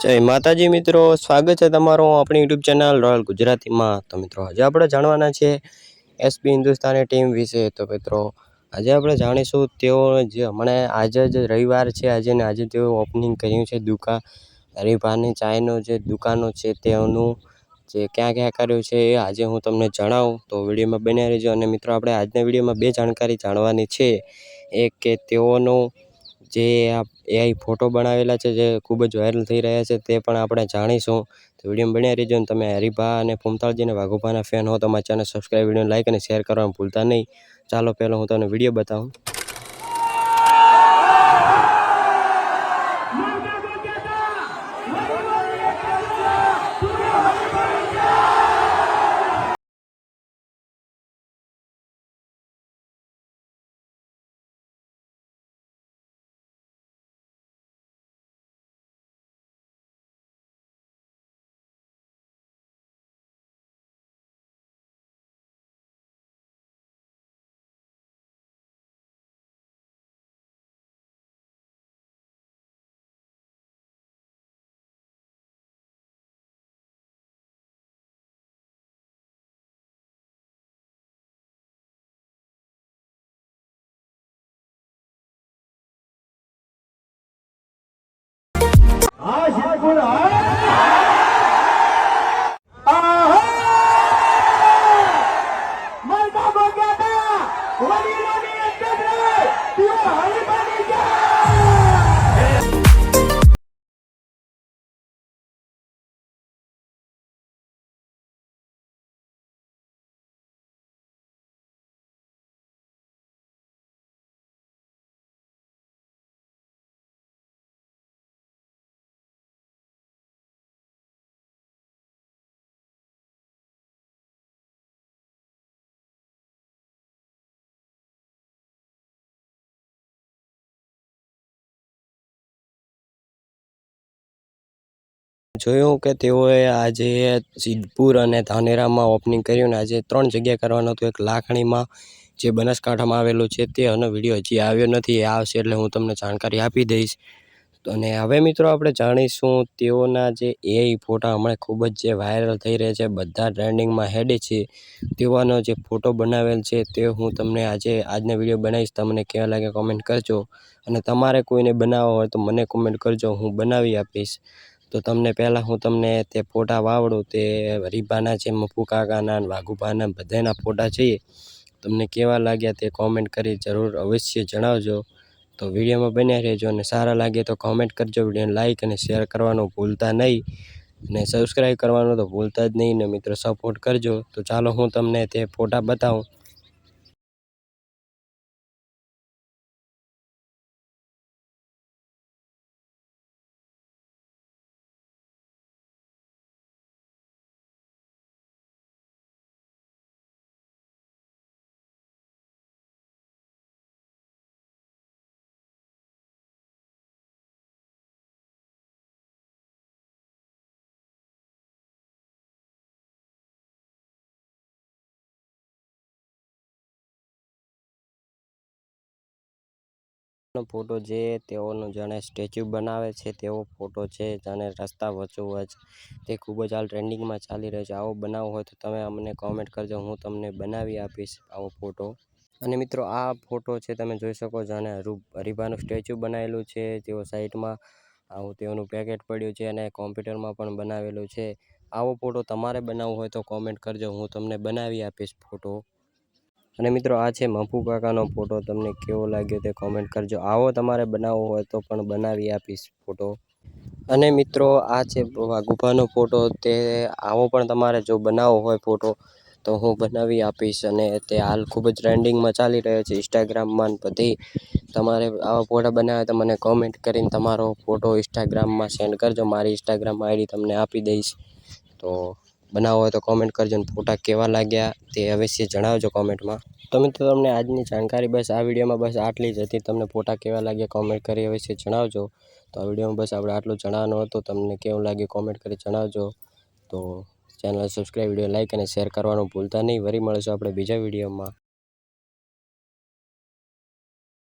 જય માતાજી મિત્રો, સ્વાગત છે તમારું આપણી યુટ્યુબ ચેનલ રોયલ ગુજરાતીમાં। તો મિત્રો આજે આપણે જાણવાના છે એસપી હિન્દુસ્તાની ટીમ વિશે। તો મિત્રો આજે આપણે જાણીશું તેઓ જે હમણાં આજે જ રવિવાર છે આજે તેઓ ઓપનિંગ કર્યું છે દુકાન હરીફાની ચાયનો જે દુકાનો છે તેઓનું જે ક્યાં ક્યાં કર્યું છે એ આજે હું તમને જણાવું, તો વિડીયોમાં બન્યા રહેજો। અને મિત્રો આપણે આજના વિડીયોમાં બે જાણકારી જાણવાની છે। એક કે તેઓનું જે એઆઈ ફોટો બનાવેલા છે જે ખૂબ જ વાયરલ થઈ રહ્યા છે તે પણ આપણે જાણીશું। તો વિડીયો બન્યા રહેજો। અને તમે હરીફા અને ફૂમતાળજી અને વાઘુભાના ફેન હો તો મારા ચેનલ સબસ્ક્રાઈબ, વિડીયો લાઈક અને શેર કરવાનું ભૂલતા નહીં। ચાલો પહેલાં હું તમને વિડીયો બતાવું। જોયું કે તેઓએ આજે સિદ્ધપુર અને ધાનેરામાં ઓપનિંગ કર્યું ને આજે 3 જગ્યા કરવાનું હતું। એક લાખણીમાં જે બનાસકાંઠામાં આવેલું છે તે અને વિડીયો હજી આવ્યો નથી, એ આવશે એટલે હું તમને જાણકારી આપી દઈશ। અને હવે મિત્રો આપણે જાણીશું તેઓના જે એઆઈ ફોટા હમણાં ખૂબ જ જે વાયરલ થઈ રહ્યા છે, બધા ટ્રેન્ડિંગમાં હેડે છે, તેવાનો જે ફોટો બનાવેલ છે તે હું તમને આજના વિડીયો બનાવીશ। તમને કેવા લાગે કોમેન્ટ કરજો, અને તમારે કોઈને બનાવવો હોય તો મને કોમેન્ટ કરજો, હું બનાવી આપીશ। તો તમને પહેલાં હું તમને તે ફોટા વાવડું તે હરીફાના છે, મફુ કાકાના, વાઘુભાના બધાના ફોટા છે, તમને કેવા લાગ્યા તે કોમેન્ટ કરી જરૂર અવશ્ય જણાવજો। તો વિડીયોમાં બન્યા રહેજો, અને સારા લાગે તો કોમેન્ટ કરજો, વિડીયોને લાઈક અને શેર કરવાનું ભૂલતા નહીં, અને સબસ્ક્રાઈબ કરવાનું તો ભૂલતા જ નહીં ને મિત્રો, સપોર્ટ કરજો। તો ચાલો હું તમને તે ફોટા બતાવું। ફોટો જે તેઓનો જાણે સ્ટેચ્યુ બનાવે છે તેવો ફોટો છે, જાણે રસ્તા વચ્ચોવચ તે ખૂબ જ હાલ ટ્રેન્ડિંગમાં ચાલી રહ્યો છે। આવો બનાવવો હોય તો તમે અમને કોમેન્ટ કરજો, હું તમને બનાવી આપીશ આવો ફોટો। અને મિત્રો આ ફોટો છે તમે જોઈ શકો, જાણે હરીફાનું સ્ટેચ્યુ બનાવેલું છે, તેઓ સાઈડમાં આવું તેઓનું પેકેટ પડ્યું છે, અને કોમ્પ્યુટરમાં પણ બનાવેલું છે। આવો ફોટો તમારે બનાવવો હોય તો કોમેન્ટ કરજો, હું તમને બનાવી આપીશ ફોટો। અને મિત્રો આ છે મફુ કાકાનો ફોટો, તમને કેવો લાગ્યો તે કોમેન્ટ કરજો, આવો તમારે બનાવવો હોય તો પણ બનાવી આપીશ ફોટો। અને મિત્રો આ છે વાઘુભાનો ફોટો, તે આવો પણ તમારે જો બનાવવો હોય ફોટો તો હું બનાવી આપીશ। અને તે હાલ ખૂબ જ ટ્રેન્ડિંગમાં ચાલી રહ્યો છે ઇન્સ્ટાગ્રામમાં બધી। તમારે આવા ફોટા બનાવ્યા તો મને કોમેન્ટ કરીને તમારો ફોટો ઇન્સ્ટાગ્રામમાં સેન્ડ કરજો, મારી ઇન્સ્ટાગ્રામ આઈડી તમને આપી દઈશ। તો બનાવવો હોય તો કોમેન્ટ કરજો, અને ફોટા કેવા લાગ્યા તે અવશ્ય જણાવજો કોમેન્ટમાં। તો મિત્રો તમને આજની જાણકારી બસ આ વિડીયોમાં બસ આટલી જ હતી। તમને ફોટા કેવા લાગ્યા કોમેન્ટ કરી અવશ્ય જણાવજો। તો આ વિડીયોમાં બસ આપણે આટલું જણાવવાનું હતું, તમને કેવું લાગ્યું કોમેન્ટ કરી જણાવજો। તો ચેનલ સબસ્ક્રાઈબ, વિડીયો લાઈક અને શેર કરવાનું ભૂલતા નહીં। વળી મળીશું આપણે બીજા વિડીયોમાં।